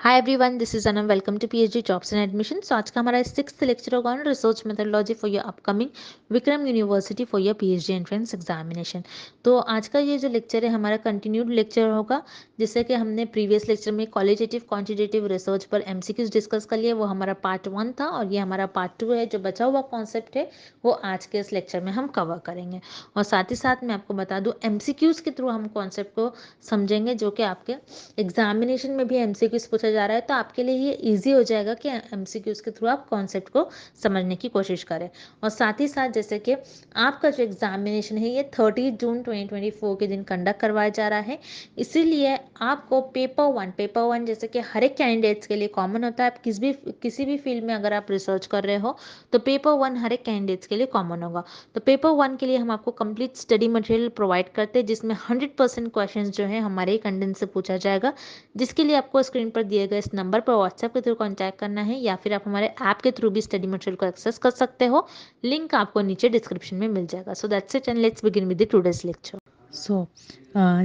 Hi everyone, this is Anam. Welcome to PhD jobs and admission. तो आज का हमारा 6th लेक्चर होगा on research methodology for your upcoming Vikram University for your PhD entrance examination. तो आज का ये जो लेक्चर है हमारा कंटिन्यूड लेक्चर होगा। जैसे कि हमने प्रीवियस लेक्चर में क्वालिटेटिव क्वांटिटेटिव रिसर्च पर एमसीक्यूज डिस्कस कर लिया, वो हमारा पार्ट 1 था और ये हमारा पार्ट 2 है। जो बचा हुआ कॉन्सेप्ट है वो आज के इस लेक्चर में हम कवर करेंगे। और साथ ही साथ मैं आपको बता दूँ, एमसीक्यूज के थ्रू हम कॉन्सेप्ट को समझेंगे, जो कि आपके एग्जामिनेशन में भी एमसीक्यूज पूछा जा रहा है। तो आपके लिए ये इजी हो जाएगा कि एमसीक्यूज के थ्रू आप कॉन्सेप्ट को समझने की कोशिश करें। और साथ ही साथ जैसे कि आपका जो एग्जामिनेशन है ये 30 जून 2024 के दिन कंडक्ट करवाया जा रहा है। इसीलिए आपको पेपर वन जैसे कि हर एक कैंडिडेट्स के लिए कॉमन होता है। आप किसी भी फील्ड में अगर आप रिसर्च कर रहे हो तो पेपर वन हर एक कैंडिडेट्स के लिए कॉमन होगा। तो पेपर वन के लिए हम आपको कंप्लीट स्टडी मटेरियल प्रोवाइड करते हैं, जिसमें 100% क्वेश्चन जो है हमारे ही कंटेंट से पूछा जाएगा। जिसके लिए आपको स्क्रीन पर दिए गए इस नंबर पर व्हाट्सएप के थ्रू कॉन्टैक्ट करना है, या फिर आप हमारे ऐप के थ्रू भी स्टडी मटेरियल को एक्सेस कर सकते हो। लिंक आपको नीचे डिस्क्रिप्शन में मिल जाएगा। So that's it and let's begin with the today's lecture.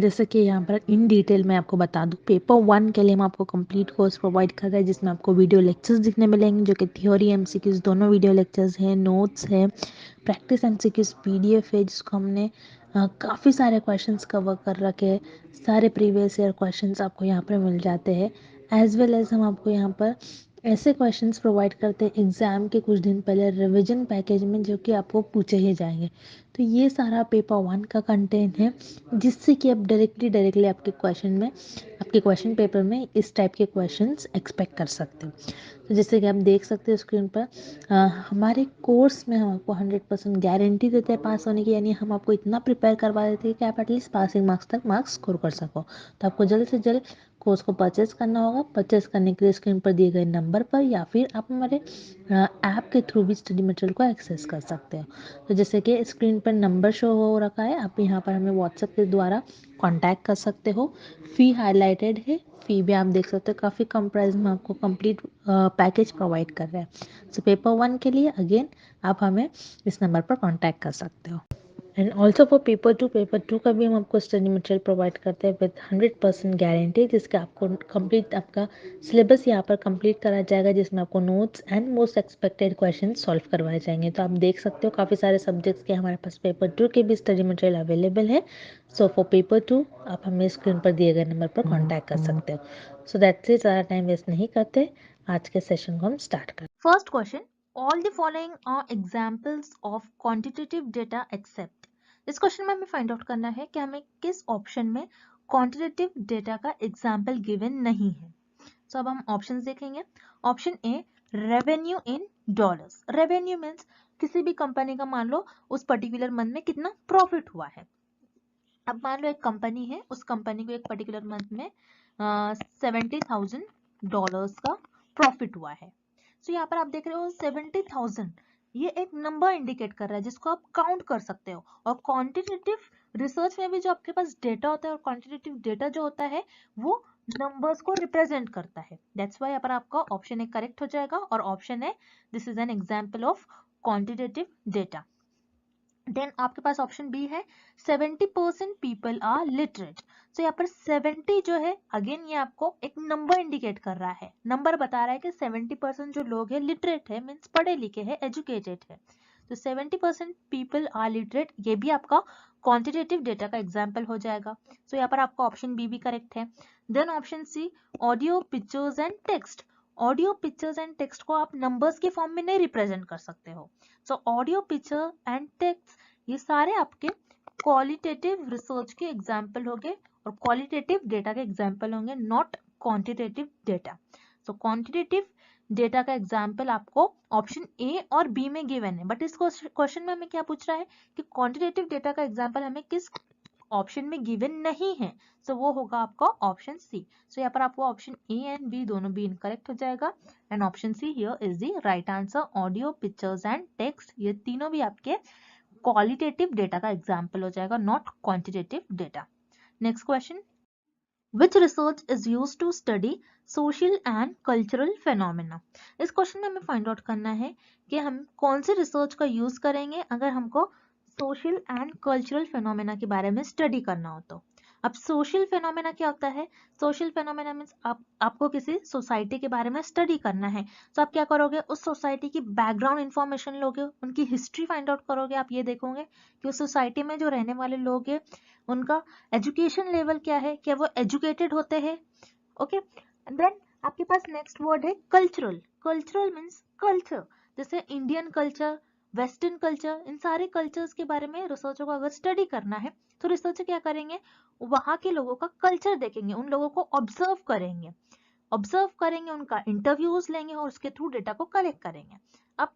जैसे कि यहाँ पर इन डिटेल मैं आपको बता दूँ, पेपर 1 के लिए हम आपको कंप्लीट कोर्स प्रोवाइड कर रहे हैं, जिसमें आपको वीडियो लेक्चर्स दिखने मिलेंगे, जो कि थ्योरी एमसीक्यूज दोनों वीडियो लेक्चर्स हैं, नोट्स है, प्रैक्टिस एमसीक्यूज पीडीएफ है, जिसको हमने काफ़ी सारे क्वेश्चंस कवर कर रखे हैं। सारे प्रीवियस ईयर क्वेश्चंस आपको यहाँ पर मिल जाते हैं। एज वेल एज हम आपको यहाँ पर ऐसे क्वेश्चंस प्रोवाइड करते हैं एग्ज़ाम के कुछ दिन पहले रिवीजन पैकेज में, जो कि आपको पूछे ही जाएंगे। तो ये सारा पेपर 1 का कंटेंट है, जिससे कि आप डायरेक्टली आपके क्वेश्चन पेपर में इस टाइप के क्वेश्चंस एक्सपेक्ट कर सकते हो। तो जैसे कि आप देख सकते हो स्क्रीन पर, हमारे कोर्स में हम आपको 100% गारंटी देते हैं पास होने की, यानी हम आपको इतना प्रिपेयर करवा देते हैं कि आप एटलीस्ट पासिंग मार्क्स तक मार्क्स स्कोर कर सको। तो आपको जल्द से जल्द कोर्स को परचेज करना होगा। परचेज करने के लिए स्क्रीन पर दिए गए नंबर पर या फिर आप हमारे ऐप के थ्रू भी स्टडी मटेरियल को एक्सेस कर सकते हो। तो जैसे कि स्क्रीन पर नंबर शो हो रखा है, आप यहाँ पर हमें व्हाट्सएप के द्वारा कांटेक्ट कर सकते हो। फ़ी हाईलाइटेड है, फ़ी भी आप देख सकते हो, काफ़ी कम प्राइस में आपको कंप्लीट पैकेज प्रोवाइड कर रहे हैं। सो पेपर 1 के लिए अगेन आप हमें इस नंबर पर कांटेक्ट कर सकते हो। And also for paper two का भी हम आपको स्टडी मटेरियल प्रोवाइड करते हैं विद 100% गारंटी, जिसका आपको कंप्लीट आपका सिलेबस यहाँ पर कंप्लीट करा जाएगा, जिसमें आपको notes and most expected question solve करवाए जाएंगे। तो आप देख सकते हो काफ़ी सारे सब्जेक्ट्स के हमारे पास पेपर 2 के भी स्टडी मटेरियल अवेलेबल है। सो फॉर पेपर 2 आप हमें स्क्रीन पर दिए गए नंबर पर कॉन्टैक्ट कर सकते हो। सो दैट्स इट, ज़्यादा टाइम वेस्ट नहीं करते, आज के सेशन को हम स्टार्ट करते हैं। First question, all the following are examples of quantitative data except. इस क्वेश्चन में हमें फाइंड आउट करना है कि हमें किस ऑप्शन में क्वांटिटेटिव डेटा का एग्जांपल गिवन नहीं है। तो अब हम ऑप्शंस देखेंगे। Option A, revenue in dollars. Revenue means किसी भी कंपनी का मान लो उस पर्टिकुलर मंथ में कितना प्रॉफिट हुआ है। अब मान लो एक कंपनी है, उस कंपनी को एक पर्टिकुलर मंथ में $70,000 का प्रॉफिट हुआ है। तो यहाँ पर आप देख रहे हो 70,000, ये एक नंबर इंडिकेट कर रहा है जिसको आप काउंट कर सकते हो। और क्वांटिटेटिव रिसर्च में भी जो आपके पास डेटा होता है और क्वांटिटेटिव डेटा जो होता है वो नंबर्स को रिप्रेजेंट करता है। दैट्स वाई यहाँ पर आपका ऑप्शन ए करेक्ट हो जाएगा और option A, this is an example of quantitative data. Then आपके पास ऑप्शन बी है, 70% पीपल आर लिटरेट। तो यहाँ पर 70 जो है, अगेन ये आपको एक नंबर इंडिकेट कर रहा है, नंबर बता रहा है कि 70% जो लोग हैं लिटरेट है, मीन्स पढ़े लिखे हैं, एजुकेटेड है। तो 70% पीपल आर लिटरेट, ये भी आपका क्वांटिटेटिव डेटा का एग्जाम्पल हो जाएगा। तो यहाँ पर आपका ऑप्शन बी भी करेक्ट है। Then option C, audio pictures and text. Audio pictures and text को आप नंबर्स के फॉर्म में नहीं रिप्रेजेंट कर सकते हो। So audio picture and text, ये सारे आपके क्वालिटेटिव रिसर्च के एग्जाम्पल होंगे और क्वालिटेटिव डेटा के एग्जाम्पल होंगे, not quantitative data. So quantitative data का एग्जाम्पल आपको ऑप्शन ए और बी में गिवन है, बट इस क्वेश्चन में हमें क्या पूछ रहा है कि क्वांटिटेटिव डेटा का एग्जाम्पल हमें किस ऑप्शन में गिवन नहीं है। सो वो होगा आपका ऑप्शन सी। सो यहाँ पर आपको ऑप्शन ए एंड बी दोनों भी इनकरेक्ट हो जाएगा and option see here is the right answer. Audio pictures and text, ये तीनों भी आपके क्वालिटेटिव डेटा का एग्जाम्पल हो जाएगा, not quantitative data. Next question, which research is used to study social and cultural phenomena. इस क्वेश्चन में हमें फाइंड आउट करना है कि हम कौन से रिसर्च का यूज करेंगे अगर हमको सोशल एंड कल्चरल फेनोमेना के बारे में स्टडी करना हो। तो अब सोशल फेनोमेना क्या होता है? सोशल फेनोमेना मीन्स आपको किसी सोसाइटी के बारे में स्टडी करना है, तो आप क्या करोगे, उस सोसाइटी की बैकग्राउंड इन्फॉर्मेशन लोगे, उनकी हिस्ट्री फाइंड आउट करोगे। आप ये देखोगे कि उस सोसाइटी में जो रहने वाले लोग हैं उनका एजुकेशन लेवल क्या है, क्या वो एजुकेटेड होते हैं। ओके, देन आपके पास नेक्स्ट वर्ड है कल्चरल। कल्चरल मीन्स कल्चर, जैसे इंडियन कल्चर, वेस्टर्न कल्चर, इन सारे कल्चर्स के बारे में रिसर्चर को अगर स्टडी करना है तो रिसर्चर क्या करेंगे, वहां के लोगों का कल्चर देखेंगे, उन लोगों को ऑब्जर्व करेंगे, उनका इंटरव्यूज लेंगे और उसके थ्रू डेटा को कलेक्ट करेंगे। अब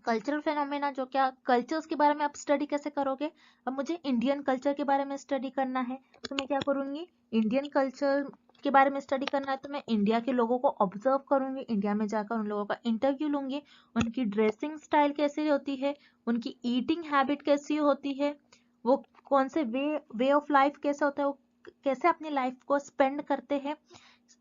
कल्चरल फेनोमेना जो क्या कल्चर्स के बारे में आप स्टडी कैसे करोगे, अब मुझे इंडियन कल्चर के बारे में स्टडी करना है तो मैं क्या करूंगी, इंडियन कल्चर के बारे में स्टडी करना है तो मैं इंडिया के लोगों को ऑब्जर्व करूंगी, इंडिया में जाकर उन लोगों का इंटरव्यू लूंगी, उनकी ड्रेसिंग स्टाइल कैसी होती है, उनकी ईटिंग हैबिट कैसी होती है, वो कौन से वे ऑफ लाइफ कैसा होता है, वो कैसे अपनी लाइफ को स्पेंड करते हैं,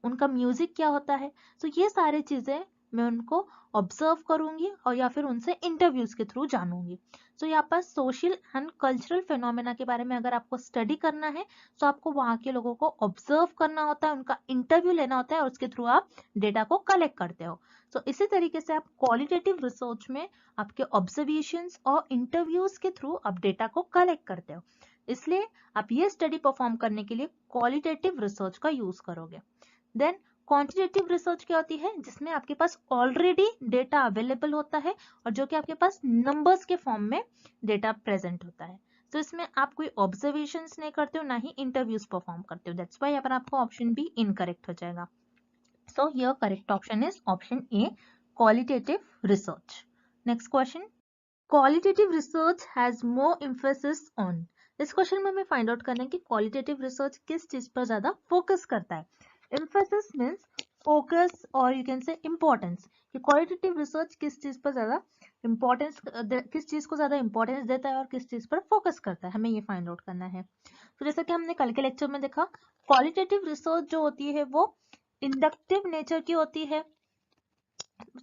उनका म्यूजिक क्या होता है। तो ये सारी चीजें मैं उनको ऑब्जर्व करूंगी और या फिर उनसे इंटरव्यूज के थ्रू जानूंगी। तो यहाँ पर सोशल एंड कल्चरल फेनोमेना के बारे में अगर आपको स्टडी करना है तो आपको वहां के लोगों को ऑब्जर्व करना होता है, उनका इंटरव्यू लेना होता है और उसके थ्रू आप डेटा को कलेक्ट करते हो। तो इसी तरीके से आप क्वालिटेटिव रिसर्च में आपके ऑब्जर्वेशंस और इंटरव्यूज के थ्रू आप डेटा को कलेक्ट करते हो, इसलिए आप ये स्टडी परफॉर्म करने के लिए क्वालिटेटिव रिसर्च का यूज करोगे। देन क्वांटिटेटिव रिसर्च क्या होती है, जिसमें आपके पास ऑलरेडी डेटा अवेलेबल होता है और जो कि आपके पास नंबर्स के फॉर्म में डेटा प्रेजेंट होता है। तो इसमें आप कोई ऑब्जर्वेशंस नहीं करते हो, ना ही इंटरव्यूज परफॉर्म करते हो, दैट्स व्हाई यहाँ पर आपको ऑप्शन बी इनकरेक्ट हो जाएगा। So here correct option is option A, qualitative research. Next question, qualitative research has more emphasis on. इस क्वेश्चन में हमें फाइंड आउट करना है कि क्वालिटेटिव रिसर्च किस चीज पर ज्यादा फोकस करता है। एम्फेसिस मींस फोकस और यू कैन से इंपॉर्टेंस, कि क्वालिटेटिव रिसर्च किस चीज पर ज्यादा इंपॉर्टेंस, किस चीज को ज्यादा इंपॉर्टेंस देता है और किस चीज पर फोकस करता है, हमें ये फाइंड आउट करना है। तो जैसा कि हमने कल के लेक्चर में देखा, क्वालिटेटिव रिसर्च जो होती है वो इंडक्टिव नेचर की होती है,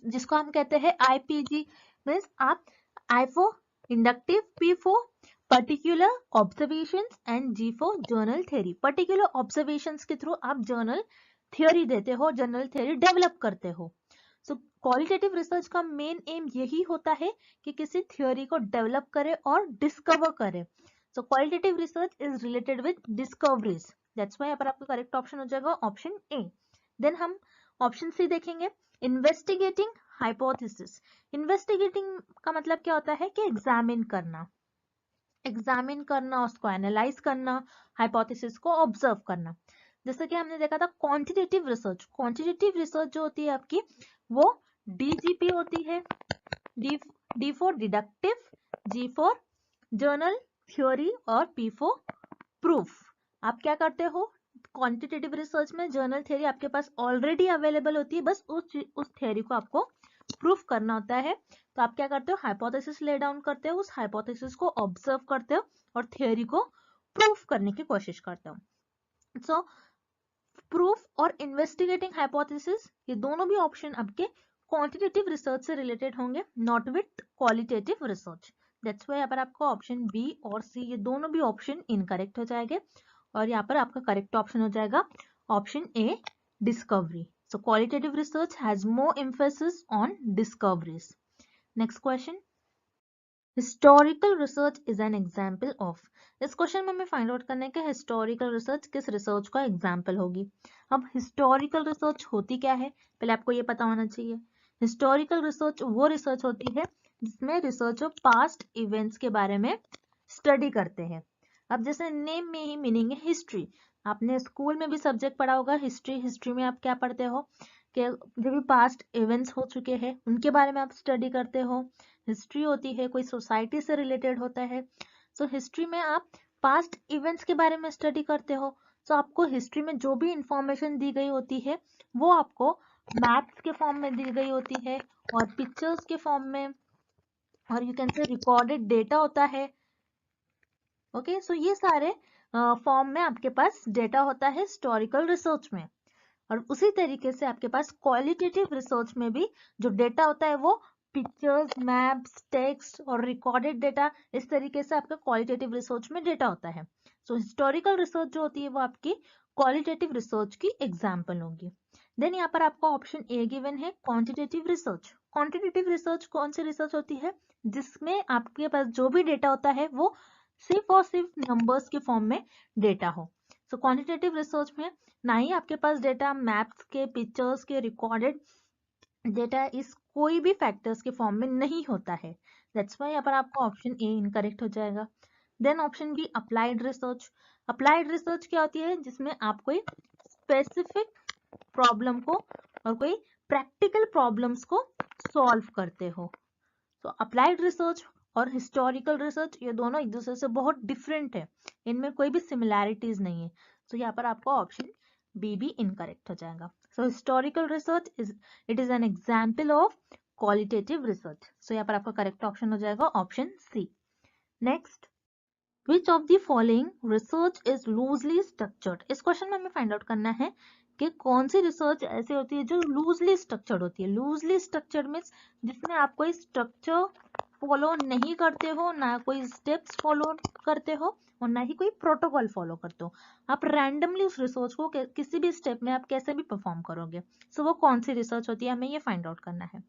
जिसको हम कहते हैं आईपीजी, मींस आप I for inductive, P for particular observations and G for general theory. Particular observations के थ्रू आप जर्नल थ्योरी देते हो, जर्नल थ्योरी डेवलप करते हो। सो क्वालिटेटिव रिसर्च का मेन एम यही होता है कि किसी थ्योरी को डेवलप करे और डिस्कवर करे। So qualitative research is related with discoveries, that's why यहाँ पर आपका करेक्ट ऑप्शन हो जाएगा ऑप्शन ए। देन हम ऑप्शन सी देखेंगे, इन्वेस्टिगेटिंग हाइपोथेसिस। इन्वेस्टिगेटिंग का मतलब क्या होता है कि एग्जामिन करना, उसको एनालाइज करना, हाइपोथेसिस को ऑब्जर्व करना। जैसे कि हमने देखा था क्वांटिटेटिव रिसर्च, क्वांटिटेटिव रिसर्च जो होती है आपकी वो डीजीपी होती है, D for deductive, G for general theory और पी फॉर प्रूफ। आप क्या करते हो, क्वांटिटेटिव रिसर्च में जर्नल थ्योरी आपके पास ऑलरेडी अवेलेबल होती है, बस उस थ्योरी को आपको प्रूफ करना होता है। तो आप क्या करते हो, हाइपोथेसिस ले डाउन करते हो, उस हाइपोथेसिस को ऑब्जर्व करते हो और थ्योरी को प्रूफ करने की कोशिश करते हो। सो प्रूफ और इन्वेस्टिगेटिंग हाइपोथेसिस, ये दोनों भी ऑप्शन आपके क्वांटिटेटिव रिसर्च से रिलेटेड होंगे, not with qualitative research. That's why यहाँ पर आपको ऑप्शन बी और सी ये दोनों भी ऑप्शन इनकरेक्ट हो जाएंगे और यहाँ पर आपका करेक्ट ऑप्शन हो जाएगा option A, discovery. So qualitative research has more emphasis on discoveries. Next question, historical research is an example of. इस क्वेश्चन में हमें फाइंड आउट करना है कि हिस्टोरिकल रिसर्च किस रिसर्च का एग्जाम्पल होगी। अब हिस्टोरिकल रिसर्च होती क्या है, पहले आपको ये पता होना चाहिए। हिस्टोरिकल रिसर्च वो रिसर्च होती है जिसमें रिसर्चर पास्ट इवेंट्स के बारे में स्टडी करते हैं। अब जैसे नेम में ही मीनिंग है हिस्ट्री, आपने स्कूल में भी सब्जेक्ट पढ़ा होगा हिस्ट्री। हिस्ट्री में आप क्या पढ़ते हो कि जो भी पास्ट इवेंट्स हो चुके हैं उनके बारे में आप स्टडी करते हो। हिस्ट्री होती है कोई सोसाइटी से रिलेटेड होता है, सो हिस्ट्री में आप पास्ट इवेंट्स के बारे में स्टडी करते हो। सो आपको हिस्ट्री में जो भी इंफॉर्मेशन दी गई होती है वो आपको मैप्स के फॉर्म में दी गई होती है और पिक्चर्स के फॉर्म में, और you can say recorded data होता है। ओके, सो ये सारे फॉर्म में आपके पास डेटा होता है हिस्टोरिकल रिसर्च में। और उसी तरीके से आपके पास क्वालिटेटिव रिसर्च में भी जो डेटा होता है वो पिक्चर्स, मैप्स, टेक्स्ट और रिकॉर्डेड डेटा, इस तरीके से आपका क्वालिटेटिव रिसर्च में डेटा होता है। सो हिस्टोरिकल रिसर्च जो होती है वो आपकी क्वालिटेटिव रिसर्च की एग्जाम्पल होगी। देन यहाँ पर आपको ऑप्शन ए गिवन है क्वांटिटेटिव रिसर्च। क्वांटिटेटिव रिसर्च कौन सी रिसर्च होती है? जिसमें आपके पास जो भी डेटा होता है वो सिर्फ और सिर्फ नंबर्स के फॉर्म में डेटा हो। सो क्वांटिटेटिव रिसर्च में ना ही आपके पास डेटा मैप्स के, पिक्चर्स के, रिकॉर्डेड डेटा इस कोई भी फैक्टर्स के फॉर्म में नहीं होता है। दैट्स वाई यहाँ पर आपका ऑप्शन ए इनकरेक्ट हो जाएगा। Then option B applied research. Applied research क्या होती है? जिसमें आप कोई स्पेसिफिक प्रॉब्लम को और कोई प्रैक्टिकल प्रॉब्लम्स को सॉल्व करते हो। तो अप्लाइड रिसर्च और हिस्टोरिकल रिसर्च ये दोनों एक दूसरे से बहुत डिफरेंट है, इनमें कोई भी सिमिलैरिटीज नहीं है। तो यहाँ पर आपको ऑप्शन बी भी इनकरेक्ट हो जाएगा। So historical research it is an example of qualitative research. So यहाँ पर आपका करेक्ट ऑप्शन हो जाएगा option C. Next, which of the following research is loosely structured. इस क्वेश्चन में हमें फाइंड आउट करना है कि कौन सी रिसर्च ऐसी होती है जो लूजली स्ट्रक्चर्ड होती है। लूजली स्ट्रक्चर्ड मीन्स जिसमें आप कोई स्ट्रक्चर फॉलो नहीं करते हो, ना कोई स्टेप्स फॉलो करते हो और ना ही कोई प्रोटोकॉल फॉलो करते हो। आप रैंडमली उस रिसर्च को किसी भी स्टेप में आप कैसे भी परफॉर्म करोगे। सो वो कौन सी रिसर्च होती है, हमें ये फाइंड आउट करना है।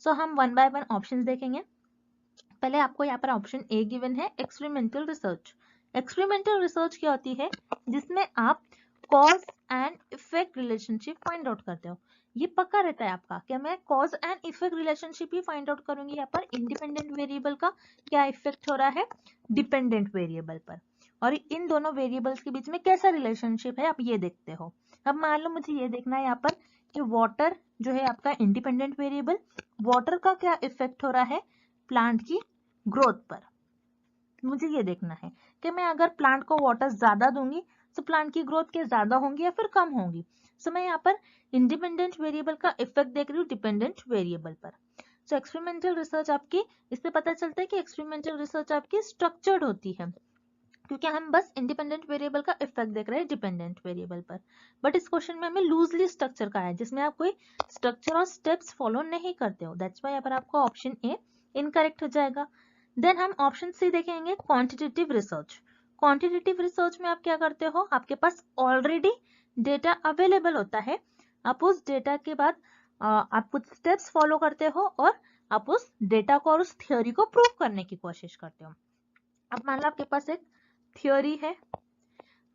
सो हम वन बाय वन ऑप्शंस देखेंगे। पहले आपको यहाँ पर ऑप्शन ए गिवन है एक्सपेरिमेंटल रिसर्च। एक्सपेरिमेंटल रिसर्च क्या होती है? जिसमें आप cause and effect relationship find out करते हो। ये पक्का रहता है आपका कि मैं cause and effect relationship he find out करूंगी। यहाँ पर इंडिपेंडेंट वेरिएबल का क्या इफेक्ट हो रहा है डिपेंडेंट वेरिएबल पर, और इन दोनों वेरिएबल्स के बीच में कैसा रिलेशनशिप है आप ये देखते हो। अब मान लो मुझे ये देखना है यहाँ पर कि वाटर जो है आपका इंडिपेंडेंट वेरिएबल, वाटर का क्या इफेक्ट हो रहा है प्लांट की ग्रोथ पर। मुझे ये देखना है कि मैं अगर प्लांट को वाटर ज्यादा दूंगी तो प्लांट की ग्रोथ क्या ज्यादा होंगी या फिर कम होंगी। सो मैं यहाँ पर इंडिपेंडेंट वेरिएबल का इफेक्ट देख रही हूँ डिपेंडेंट वेरिएबल पर। सो एक्सपेरिमेंटल रिसर्च आपकी, इससे पता चलता है कि एक्सपेरिमेंटल रिसर्च आपकी स्ट्रक्चर्ड होती है, क्योंकि हम बस इंडिपेंडेंट वेरिएबल का इफेक्ट देख रहे हैं डिपेंडेंट वेरिएबल पर। बट इस क्वेश्चन में हमें लूजली स्ट्रक्चर का है, जिसमें आप कोई स्ट्रक्चर और स्टेप्स फॉलो नहीं करते हो। दैट्स वाई यहाँ पर आपका ऑप्शन ए इनकरेक्ट हो जाएगा। देन हम ऑप्शन सी देखेंगे क्वांटिटेटिव रिसर्च। क्वांटिटेटिव रिसर्च में आप क्या करते हो? आपके पास ऑलरेडी डेटा अवेलेबल होता है, आप उस डेटा के बाद आप कुछ स्टेप्स फॉलो करते हो और आप उस डेटा को और उस थ्योरी को प्रूव करने की कोशिश करते हो। अब मान लो आपके पास एक थ्योरी है,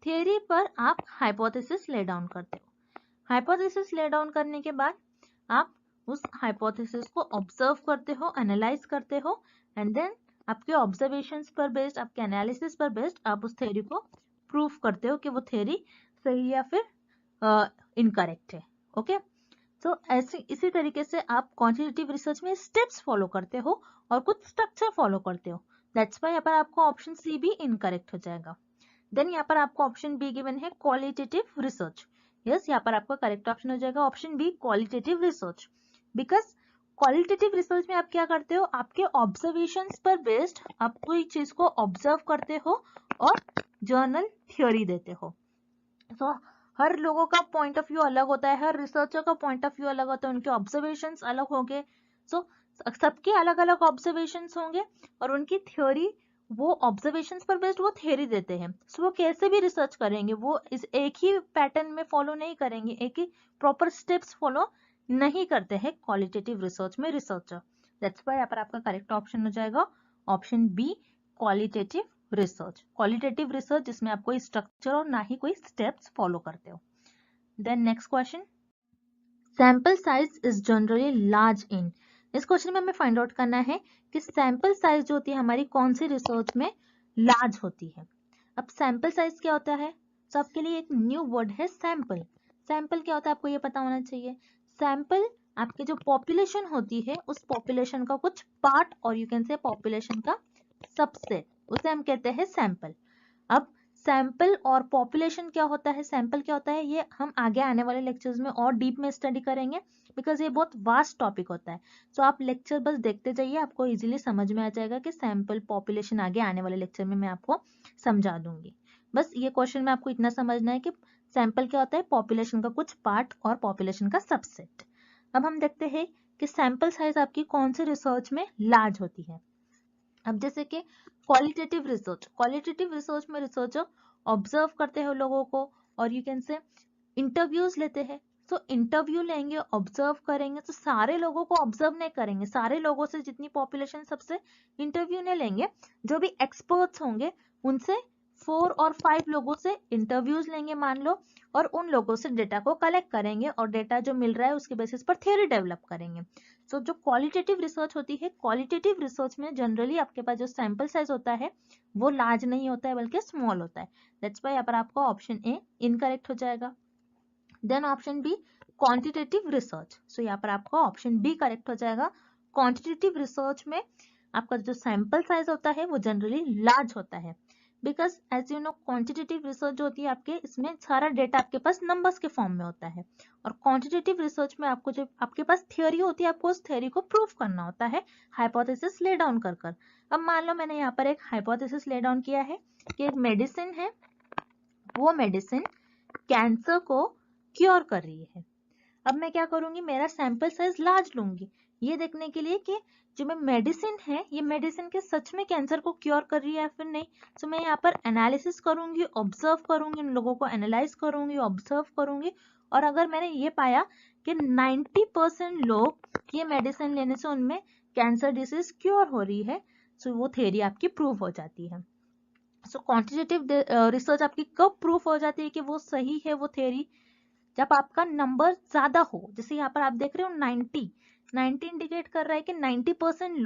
थ्योरी पर आप हाइपोथेसिस ले डाउन करते हो। हाइपोथेसिस ले डाउन करने के बाद आप उस हाइपोथेसिस को ऑब्जर्व करते हो, एनालाइज करते हो, एंड देन आपके ऑब्जर्वेशंस पर बेस्ड, आपके एनालिसिस पर बेस्ड आप उस थ्योरी को प्रूफ करते हो कि वो थ्योरी सही या फिर इनकरेक्ट है। ओके, तो ऐसे इसी तरीके से आप क्वांटिटेटिव रिसर्च में स्टेप्स फॉलो करते हो और कुछ स्ट्रक्चर फॉलो करते हो। दैट्स वाई यहाँ पर आपको ऑप्शन सी भी इनकरेक्ट हो जाएगा। देन यहाँ पर आपको ऑप्शन बी गिवन है क्वालिटेटिव रिसर्च। यस, यहाँ पर आपका करेक्ट ऑप्शन हो जाएगा option B qualitative research. Because qualitative research में आप क्या करते हो? आपके ऑब्जर्वेशंस पर बेस्ड आप कोई चीज को ऑब्जर्व करते हो और जर्नल थ्योरी देते हो। सो हर लोगों का पॉइंट ऑफ व्यू अलग होता है, हर रिसर्चर का पॉइंट ऑफ व्यू अलग होता है, उनके ऑब्जर्वेशंस अलग होंगे। सो सबके अलग अलग ऑब्जर्वेशंस होंगे और उनकी थ्योरी, वो ऑब्जर्वेशंस पर बेस्ड वो थ्योरी देते हैं। सो वो कैसे भी रिसर्च करेंगे, वो इस एक ही पैटर्न में फॉलो नहीं करेंगे, एक ही प्रॉपर स्टेप्स फॉलो नहीं करते हैं क्वालिटेटिव रिसर्च में रिसर्चर। दैट्स व्हाई यहाँ पर आपका करेक्ट ऑप्शन हो जाएगा option B qualitative research. Qualitative research जिसमें आप कोई स्ट्रक्चर और ना ही कोई स्टेप्स फॉलो करते हो। Then next question, sample size is generally large in. इस क्वेश्चन में हमें फाइंड आउट करना है कि सैंपल साइज जो होती है हमारी कौन सी रिसर्च में लार्ज होती है। अब सैंपल साइज क्या होता है? तो आपके लिए एक न्यू वर्ड है सैंपल। सैंपल क्या होता है आपको ये पता होना चाहिए। सैंपल आपके जो पॉपुलेशन होती है उस पॉपुलेशन का कुछ पार्ट, और यू कैन से पॉपुलेशन का सबसेट, उसे हम कहते हैं सैंपल। अब सैंपल और पॉपुलेशन क्या होता है, सैंपल क्या होता है, ये हम आगे आने वाले लेक्चर्स में और डीप में स्टडी करेंगे, बिकॉज ये बहुत वास्ट टॉपिक होता है। सो आप लेक्चर बस देखते जाइए, आपको इजीली समझ में आ जाएगा कि सैंपल पॉपुलेशन आगे आने वाले लेक्चर में मैं आपको समझा दूंगी। बस ये क्वेश्चन में आपको इतना समझना है कि सैंपल क्या होता है, पॉपुलेशन का कुछ पार्ट और पॉपुलेशन का सबसेट। अब हम देखते हैं कि सैंपल साइज आपकी कौन से रिसर्च में लार्ज होती है। अब जैसे कि क्वालिटेटिव रिसर्च में रिसर्चर ऑब्जर्व करते हैं लोगों को और यू कैन से इंटरव्यूज लेते हैं। तो इंटरव्यू लेंगे, ऑब्जर्व करेंगे, तो सारे लोगों को ऑब्जर्व नहीं करेंगे, सारे लोगों से जितनी पॉपुलेशन सबसे इंटरव्यू नहीं लेंगे, जो भी एक्सपर्ट्स होंगे उनसे 4 और 5 लोगों से इंटरव्यूज लेंगे मान लो, और उन लोगों से डेटा को कलेक्ट करेंगे और डेटा जो मिल रहा है उसके बेसिस पर थ्योरी डेवलप करेंगे। सो जो क्वालिटेटिव रिसर्च होती है, क्वालिटेटिव रिसर्च में जनरली आपके पास जो सैंपल साइज होता है वो लार्ज नहीं होता है बल्कि स्मॉल होता है। दैट्स व्हाई यहाँ पर आपका ऑप्शन ए इनकरेक्ट हो जाएगा। Then option B quantitative research, so यहाँ पर आपका ऑप्शन बी करेक्ट हो जाएगा। क्वांटिटेटिव रिसर्च में आपका जो सैंपल साइज होता है वो जनरली लार्ज होता है, because as you know quantitative research जो होती है आपके, इसमें सारा डेटा आपके पास नंबर्स के फॉर्म में होता है, और क्वांटिटेटिव रिसर्च में आपको जो आपके पास थियोरी होती है आपको उस थियोरी को प्रूव करना होता है हाइपोथेसिस ले डाउन कर कर। अब मान लो मैंने यहाँ पर एक हाइपोथेसिस ले डाउन किया है कि एक मेडिसिन है, वो मेडिसिन कैंसर को क्योर कर रही है। अब मैं क्या करूंगी, मेरा सैंपल साइज लार्ज लूंगी ये देखने के लिए कि जो मैं मेडिसिन है ये मेडिसिन के सच में कैंसर को क्योर कर रही है या फिर नहीं। तो मैं यहाँ पर एनालिसिस करूंगी, ऑब्जर्व करूंगी, उन लोगों को एनालाइज करूंगी, ऑब्जर्व करूंगी, और अगर मैंने ये पाया कि 90% लोग ये मेडिसिन लेने से उनमें कैंसर डिसीज क्योर हो रही है, तो वो थ्योरी आपकी प्रूव हो जाती है। सो क्वांटिटेटिव रिसर्च आपकी कब प्रूफ हो जाती है कि वो सही है वो थ्योरी, जब आपका नंबर ज्यादा हो। जैसे यहाँ पर आप देख रहे हो 90 इंडिकेट कर रहा है कि 90%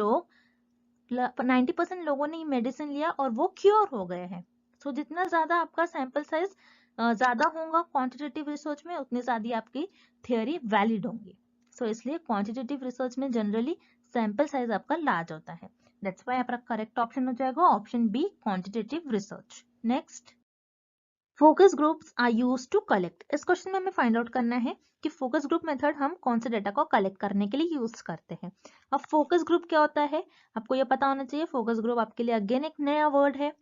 लोगों ने मेडिसिन लिया और वो क्योर हो गए हैं। सो जितना ज्यादा आपका सैंपल साइज ज्यादा होगा क्वांटिटेटिव रिसर्च में, उतनी ज्यादा आपकी थियोरी वैलिड होंगी। सो इसलिए क्वांटिटेटिव रिसर्च में जनरली सैंपल साइज आपका लार्ज होता है। दैट्स व्हाई आपका करेक्ट ऑप्शन हो जाएगा option B quantitative research. Next, focus groups are used to collect. इस क्वेश्चन में हमें फाइंड आउट करना है कि फोकस ग्रुप मेथड हम कौन से डेटा को कलेक्ट करने के लिए यूज करते हैं। अब फोकस ग्रुप क्या होता है आपको ये पता होना चाहिए। फोकस ग्रुप आपके लिए अगेन एक नया वर्ड है।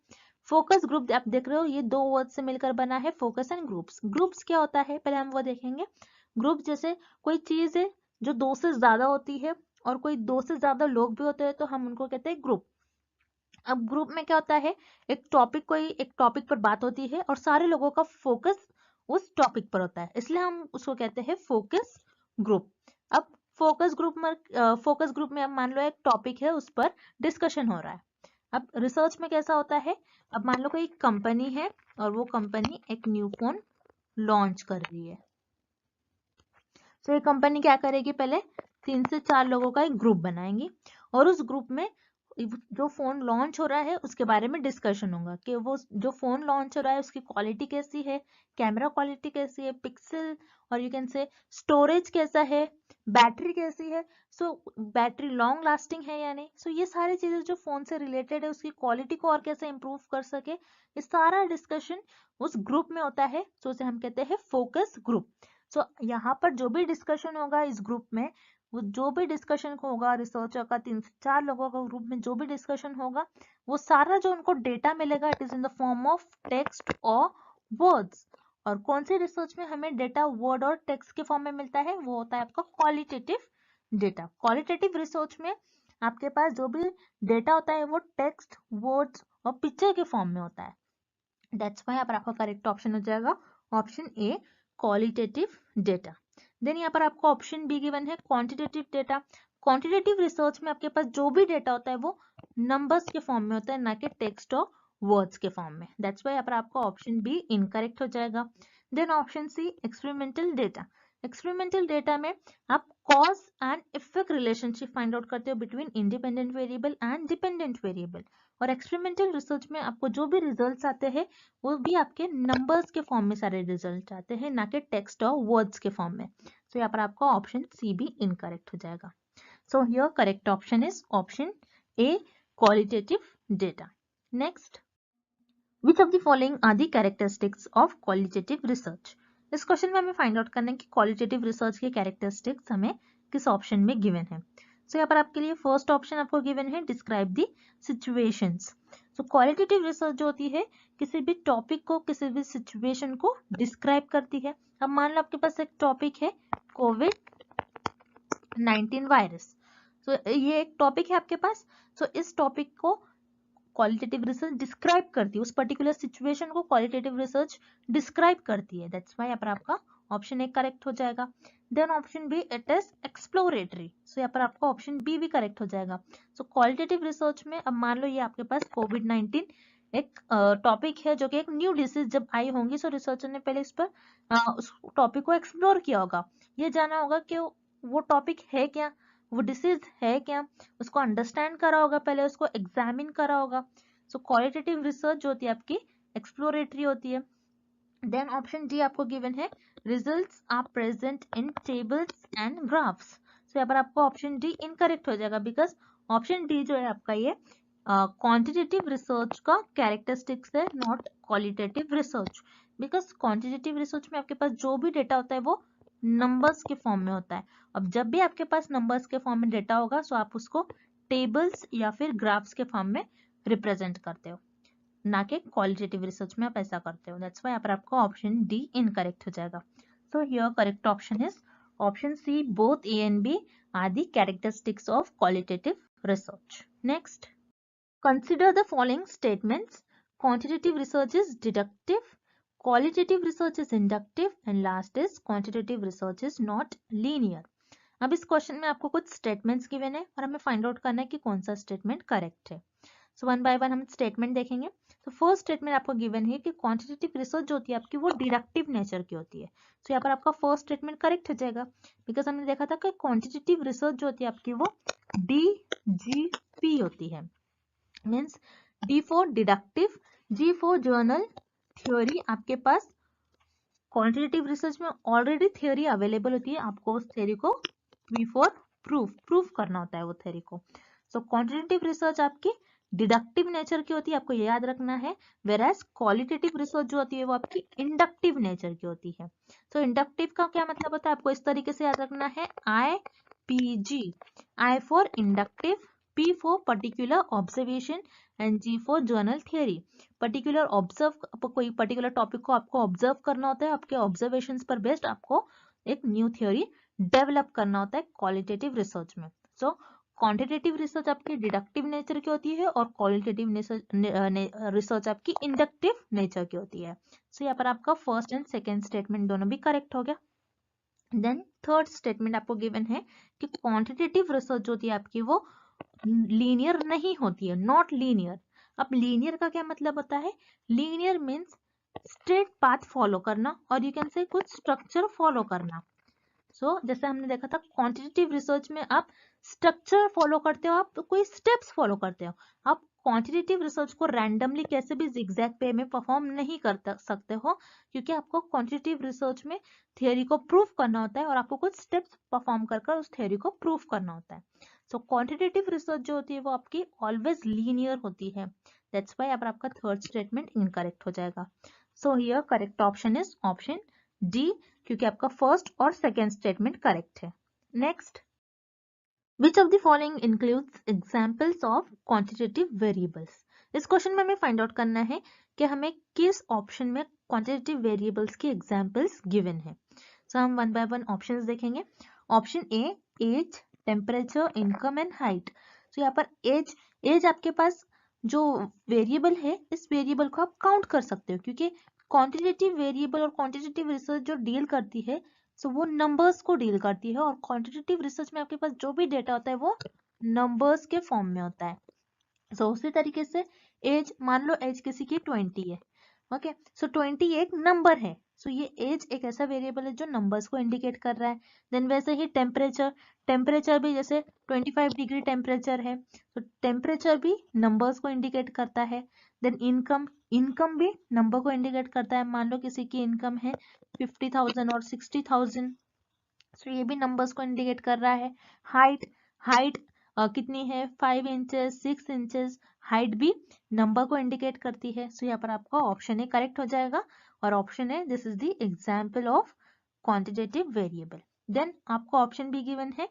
फोकस ग्रुप आप देख रहे हो ये दो वर्ड से मिलकर बना है, फोकस एंड ग्रुप्स। ग्रुप्स क्या होता है पहले हम वो देखेंगे। ग्रुप जैसे कोई चीज है जो दो से ज्यादा होती है और कोई दो से ज्यादा लोग भी होते हैं तो हम उनको कहते हैं ग्रुप। अब ग्रुप में क्या होता है, एक टॉपिक पर बात होती है और सारे लोगों का फोकस उस टॉपिक पर होता है, इसलिए हम उसको कहते हैं फोकस ग्रुप। अब फोकस ग्रुप में अब मान लो एक टॉपिक है उस पर डिस्कशन हो रहा है। अब रिसर्च में कैसा होता है, अब मान लो कोई कंपनी है और वो कंपनी एक न्यू फोन लॉन्च कर रही है। तो ये कंपनी क्या करेगी, पहले 3 से 4 लोगों का एक ग्रुप बनाएंगी और उस ग्रुप में जो फोन लॉन्च हो रहा है उसके बारे में डिस्कशन होगा कि वो जो फोन लॉन्च हो रहा है उसकी क्वालिटी कैसी है, कैमरा क्वालिटी कैसी है, पिक्सल और यू कैन से स्टोरेज कैसा है, बैटरी कैसी है, सो बैटरी लॉन्ग लास्टिंग है या नहीं। सो ये सारी चीजें जो फोन से रिलेटेड है उसकी क्वालिटी को और कैसे इंप्रूव कर सके, ये सारा डिस्कशन उस ग्रुप में होता है। सो उसे हम कहते हैं फोकस ग्रुप। सो यहाँ पर जो भी डिस्कशन होगा इस ग्रुप में, वो जो भी डिस्कशन होगा रिसर्चर का 3 से 4 लोगों का ग्रुप में जो भी डिस्कशन होगा वो सारा जो उनको डेटा मिलेगा it is in the form of text और वर्ड्स। और कौन सी रिसर्च में हमें डेटा वर्ड और टेक्स्ट के फॉर्म में मिलता है, वो होता है आपका क्वालिटेटिव डेटा। क्वालिटेटिव रिसर्च में आपके पास जो भी डेटा होता है वो टेक्स्ट, वर्ड्स और पिक्चर के फॉर्म में होता है। दैट्स व्हाई यहाँ पर आपका करेक्ट ऑप्शन हो जाएगा option A qualitative data. Then यहाँ पर आपको ऑप्शन बी गिवन है क्वांटिटेटिव डेटा। क्वांटिटेटिव रिसर्च में आपके पास जो भी डेटा होता है वो नंबर्स के फॉर्म में होता है, ना कि टेक्स्ट और वर्ड्स के फॉर्म में। दैट्स व्हाई यहाँ पर आपका ऑप्शन बी इनकरेक्ट हो जाएगा। Then option C experimental data. Experimental data में आप cause and effect relationship find out करते हो between independent variable and dependent variable. और एक्सपेरिमेंटल रिसर्च में आपको जो भी रिजल्ट्स आते हैं वो भी आपके नंबर्स के फॉर्म में सारे रिजल्ट आते हैं, ना कि टेक्स्ट और वर्ड्स के फॉर्म में। सो यहाँ पर आपका ऑप्शन सी भी इनकरेक्ट हो जाएगा। So here correct option is option A qualitative data. Next, which of the following are the characteristics of qualitative research. इस क्वेश्चन में हमें फाइंड आउट करना है कि क्वालिटेटिव रिसर्च के कैरेक्टरिस्टिक्स हमें किस ऑप्शन में गिवन है। सो यहाँ पर आपके लिए फर्स्ट ऑप्शन आपको गिवन है describe the situations. So qualitative research जो होती है किसी भी टॉपिक को, किसी भी सिचुएशन को डिस्क्राइब करती है। अब मान लो आपके पास एक टॉपिक है कोविड कोविड-19 वायरस। सो ये एक टॉपिक है आपके पास। सो इस टॉपिक को क्वालिटेटिव रिसर्च डिस्क्राइब करती है, उस पर्टिकुलर सिचुएशन को क्वालिटेटिव रिसर्च डिस्क्राइब करती है। दैट्स व्हाई यहाँ पर आपका ऑप्शन ए करेक्ट हो जाएगा। Then option B, it is exploratory. So यहाँ पर आपका ऑप्शन बी भी करेक्ट हो जाएगा। सो क्वालिटेटिव रिसर्च में अब मान लो ये आपके पास कोविड-19 एक टॉपिक है जो कि एक न्यू डिसीज जब आई होंगी, सो रिसर्चर ने पहले इस पर उस टॉपिक को एक्सप्लोर किया होगा, ये जाना होगा कि वो टॉपिक है क्या, वो डिसीज है क्या, उसको अंडरस्टैंड करा होगा, पहले उसको एग्जामिन करा होगा। सो क्वालिटेटिव रिसर्च जो होती है आपकी एक्सप्लोरेटरी होती है। देन ऑप्शन डी आपको गिवन है, results are present in tables and graphs. So यहाँ पर आपको ऑप्शन डी इनकरेक्ट हो जाएगा, बिकॉज ऑप्शन डी जो है आपका ये क्वांटिटेटिव रिसर्च का कैरेक्टरिस्टिक्स है, not qualitative research. Because quantitative research में आपके पास जो भी डेटा होता है वो नंबर्स के फॉर्म में होता है। अब जब भी आपके पास नंबर्स के फॉर्म में डेटा होगा, सो आप उसको टेबल्स या फिर ग्राफ्स के फॉर्म में रिप्रेजेंट करते हो, ना कि क्वालिटेटिव रिसर्च में आप ऐसा करते हो। दैट्स व्हाई यहाँ पर आपका ऑप्शन डी इनकरेक्ट हो जाएगा। So here correct option is option C, both A and B are the characteristics of qualitative research. Next, consider the following statements. Quantitative research is deductive, qualitative research is inductive, and last is quantitative research is not linear. अब इस question में आपको कुछ statements given है और हमें find out करना है कि कौन सा स्टेटमेंट करेक्ट है। सो वन बाय वन हम स्टेटमेंट देखेंगे। तो फर्स्ट स्टेटमेंट आपको गिवन है कि क्वांटिटेटिव रिसर्च जो होती है आपकी वो डिडक्टिव नेचर की होती है। सो यहाँ पर आपका फर्स्ट स्टेटमेंट करेक्ट हो जाएगा, बिकॉज हमने देखा था कि क्वांटिटेटिव रिसर्च जो होती है आपकी वो DGP होती है, means D for deductive, G for general theory. आपके पास क्वांटिटेटिव रिसर्च में ऑलरेडी थ्योरी अवेलेबल होती है, आपको उस थ्योरी को V फॉर प्रूफ करना होता है वो थ्योरी को। सो क्वांटिटेटिव रिसर्च आपकी डिडक्टिव नेचर की होती है, आपको ये याद रखना है। वेराज क्वालिटेटिव रिसर्च जो होती है वो आपकी इंडक्टिव नेचर की होती है। सो इंडक्टिव का क्या मतलब होता है, आपको इस तरीके से याद रखना है, IPG, I for inductive, P for particular observation and G for journal theory. Particular observe, कोई पर्टिकुलर टॉपिक को आपको ऑब्जर्व करना होता है, आपके ऑब्जर्वेशंस पर बेस्ड आपको एक न्यू थ्योरी डेवलप करना होता है क्वालिटेटिव रिसर्च में। सो क्वांटिटेटिव रिसर्च आपकी डिडक्टिव नेचर की होती है और क्वालिटेटिव रिसर्च आपकी इंडक्टिव नेचर की होती है। सो यहाँ पर आपका फर्स्ट एंड सेकेंड स्टेटमेंट दोनों भी करेक्ट हो गया। देन थर्ड स्टेटमेंट आपको गिवन है कि क्वांटिटेटिव रिसर्च जो होती है आपकी वो लीनियर नहीं होती है, नॉट लीनियर। अब लीनियर का क्या मतलब होता है, linear means straight path follow करना और यू कैन से कुछ स्ट्रक्चर फॉलो करना। सो जैसे हमने देखा था क्वांटिटेटिव रिसर्च में आप स्ट्रक्चर फॉलो करते हो, आप कोई स्टेप्स फॉलो करते हो। आप क्वांटिटेटिव रिसर्च को रैंडमली कैसे भी जिगजैग पे में परफॉर्म नहीं कर सकते हो, क्योंकि आपको क्वांटिटेटिव रिसर्च में थियरी को प्रूफ करना होता है और आपको कुछ स्टेप्स परफॉर्म कर उस थियरी को प्रूफ करना होता है। सो क्वांटिटेटिव रिसर्च जो होती है वो आपकी ऑलवेज लीनियर होती है। दैट्स व्हाई यहाँ पर आपका थर्ड स्टेटमेंट इनकरेक्ट हो जाएगा। So here correct option is option D, क्योंकि आपका फर्स्ट और सेकेंड स्टेटमेंट करेक्ट है। Next, which of the following includes examples of quantitative variables. इस क्वेश्चन में हमें फाइंड आउट करना है कि हमें किस ऑप्शन में क्वांटिटेटिव वेरिएबल्स की एग्जांपल्स गिवन है। सो हम वन बाय वन ऑप्शंस देखेंगे। Option A, age, temperature, income and height. So यहाँ पर एज आपके पास जो वेरिएबल है, इस वेरिएबल को आप काउंट कर सकते हो, क्योंकि क्वांटिटेटिव वेरिएबल और क्वांटिटेटिव रिसर्च जो डील करती है सो वो नंबर्स को डील करती है, और क्वांटिटेटिव रिसर्च में आपके पास जो भी डेटा होता है वो नंबर्स के फॉर्म में होता है। सो उसी तरीके से एज, मान लो एज किसी की 20 है, ओके, सो 20 एक नंबर है। सो ये एज एक ऐसा वेरिएबल है जो नंबर्स को इंडिकेट कर रहा है। देन वैसे ही टेम्परेचर भी, जैसे 25 डिग्री टेम्परेचर है, तो टेम्परेचर भी नंबर्स को इंडिकेट करता है। देन इनकम भी नंबर को इंडिकेट करता है। मान लो किसी की इनकम है 50,000 और 60,000, सो ये भी नंबर्स को इंडिकेट कर रहा है। हाइट कितनी है, 5 इंचेस, 6 इंचेस, हाइट भी नंबर को इंडिकेट करती है। सो यहाँ पर आपका ऑप्शन ए करेक्ट हो जाएगा, और ऑप्शन है this is the example of quantitative variable. Then आपको ऑप्शन बी गिवन है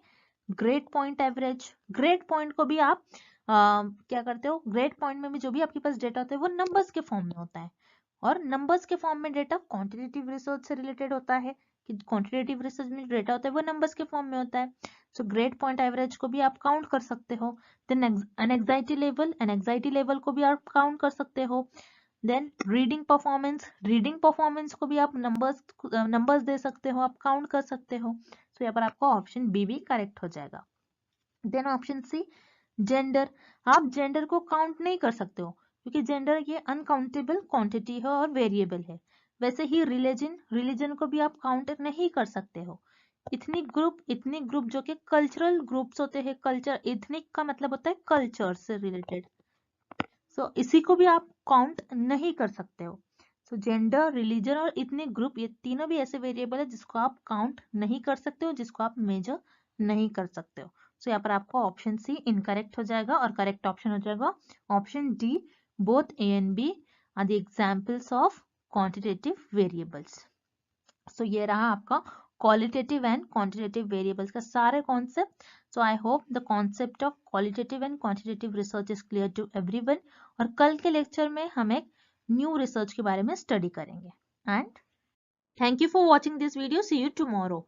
grade point average. Grade point को भी आप क्या करते हो, ग्रेड पॉइंट में भी जो भी आपके पास डेटा होता है वो नंबर्स के फॉर्म में होता है, और नंबर्स के फॉर्म में डेटा क्वांटिटेटिव रिसर्च से रिलेटेड होता है, कि क्वांटिटेटिव रिसर्च में डेटा होता है वो नंबर्स के फॉर्म में होता है। सो ग्रेड पॉइंट एवरेज को भी आप काउंट कर सकते हो। देन एनएक्साइटी लेवल को भी आप काउंट कर सकते हो। देन रीडिंग परफॉर्मेंस को भी आप नंबर्स दे सकते हो, आप काउंट कर सकते हो। सो यहाँ पर आपका ऑप्शन बी भी करेक्ट हो जाएगा। देन ऑप्शन सी जेंडर, आप जेंडर को काउंट नहीं कर सकते हो क्योंकि जेंडर ये अनकाउंटेबल क्वांटिटी है और वेरिएबल है। वैसे ही रिलीजन को भी आप काउंट नहीं कर सकते हो। इथनिक ग्रुप जो कि कल्चरल ग्रुप्स होते हैं, कल्चर, इथनिक का मतलब होता है कल्चर से रिलेटेड, सो इसी को भी आप काउंट नहीं कर सकते हो। सो जेंडर, रिलीजन और इथनिक ग्रुप ये तीनों भी ऐसे वेरिएबल है जिसको आप काउंट नहीं कर सकते हो, जिसको आप मेजर नहीं कर सकते हो। सो यहाँ पर आपको ऑप्शन सी इनकरेक्ट हो जाएगा और करेक्ट ऑप्शन हो जाएगा option D, both A and B are the examples of quantitative variables. So ये रहा आपका क्वालिटेटिव एंड क्वांटिटेटिव वेरिएबल्स का सारे concept. So I hope the concept of qualitative and quantitative research is clear to everyone. और कल के lecture में हम एक न्यू रिसर्च के बारे में स्टडी करेंगे। And thank you for watching this video, see you tomorrow.